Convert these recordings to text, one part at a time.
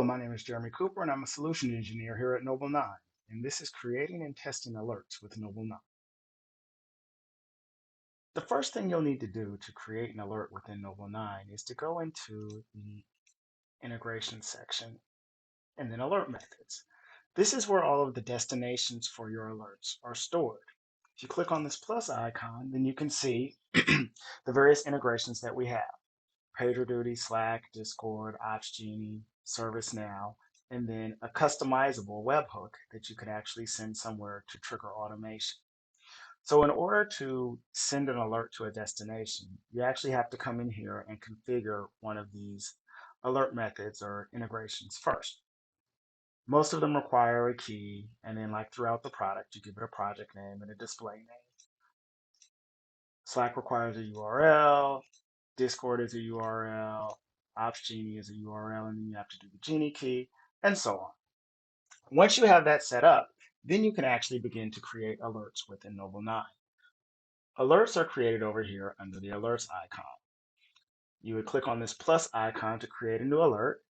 Hello, my name is Jeremy Cooper, and I'm a solution engineer here at Nobl9, and this is creating and testing alerts with Nobl9. The first thing you'll need to do to create an alert within Nobl9 is to go into the integration section and then alert methods. This is where all of the destinations for your alerts are stored. If you click on this plus icon, then you can see the various integrations that we have. PagerDuty, Slack, Discord, Opsgenie, ServiceNow, and then a customizable webhook that you could actually send somewhere to trigger automation. So in order to send an alert to a destination, you actually have to come in here and configure one of these alert methods or integrations first. Most of them require a key, and then like throughout the product, you give it a project name and a display name. Slack requires a URL, Discord is a URL, Opsgenie is a URL, and then you have to do the Genie key, and so on. Once you have that set up, then you can actually begin to create alerts within Nobl9. Alerts are created over here under the alerts icon. You would click on this plus icon to create a new alert,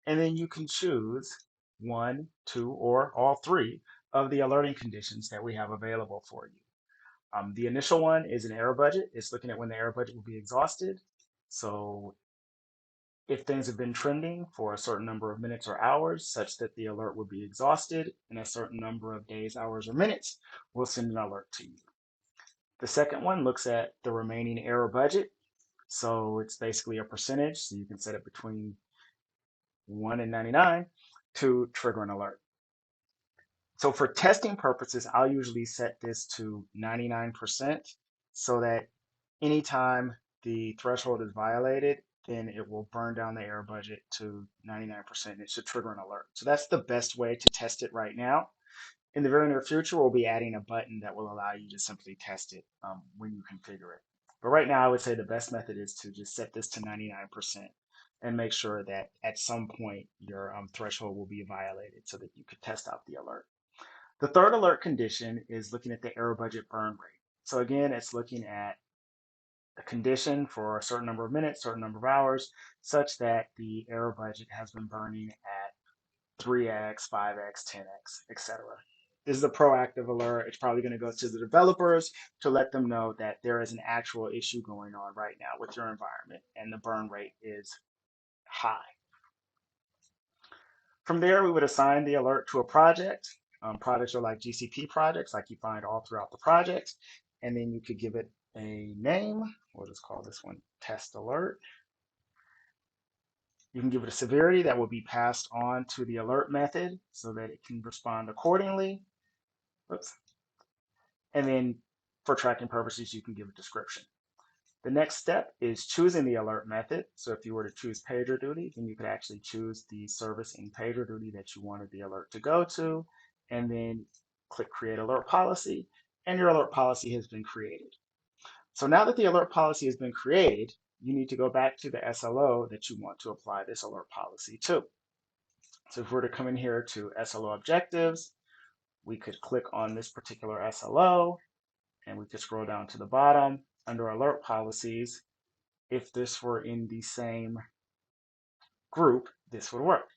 and then you can choose one, two, or all three of the alerting conditions that we have available for you. The initial one is an error budget. It's looking at when the error budget will be exhausted. So if things have been trending for a certain number of minutes or hours such that the alert would be exhausted in a certain number of days, hours, or minutes, we'll send an alert to you. The second one looks at the remaining error budget. So it's basically a percentage. So you can set it between 1 and 99 to trigger an alert. So for testing purposes, I'll usually set this to 99% so that anytime the threshold is violated, then it will burn down the error budget to 99%. It should trigger an alert. So that's the best way to test it right now. In the very near future, we'll be adding a button that will allow you to simply test it when you configure it. But right now, I would say the best method is to just set this to 99% and make sure that at some point your threshold will be violated so that you could test out the alert. The third alert condition is looking at the error budget burn rate. So again, it's looking at a condition for a certain number of minutes, certain number of hours, such that the error budget has been burning at 3x, 5x, 10x, etc. This is a proactive alert. It's probably going to go to the developers to let them know that there is an actual issue going on right now with your environment and the burn rate is high. From there, we would assign the alert to a project. Projects are like GCP projects, like you find all throughout the project. And then you could give it a name. We'll just call this one test alert. You can give it a severity that will be passed on to the alert method so that it can respond accordingly. Oops. And then for tracking purposes, you can give a description. The next step is choosing the alert method. So if you were to choose PagerDuty, then you could actually choose the service in PagerDuty that you wanted the alert to go to, and then click Create Alert Policy, and your alert policy has been created. So now that the alert policy has been created, you need to go back to the SLO that you want to apply this alert policy to. So if we were to come in here to SLO Objectives, we could click on this particular SLO, and we could scroll down to the bottom under alert policies. If this were in the same group, this would work.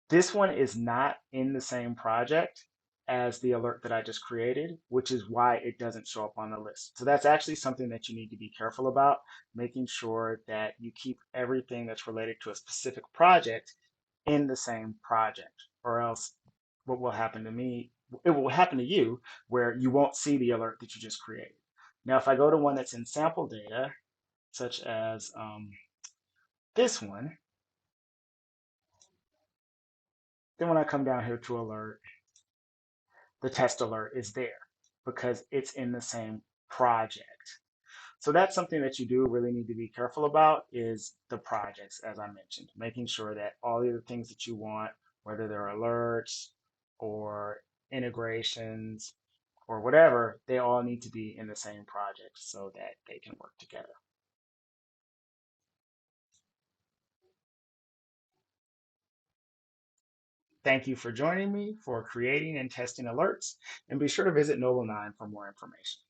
This one is not in the same project as the alert that I just created, which is why it doesn't show up on the list. So that's actually something that you need to be careful about, making sure that you keep everything that's related to a specific project in the same project, or else what will happen to me, it will happen to you where you won't see the alert that you just created. Now, if I go to one that's in sample data, such as this one, then when I come down here to alert, the test alert is there because it's in the same project. So that's something that you do really need to be careful about is the projects, as I mentioned, making sure that all the other things that you want, whether they're alerts or integrations or whatever, they all need to be in the same project so that they can work together. Thank you for joining me for creating and testing alerts, and be sure to visit Nobl9 for more information.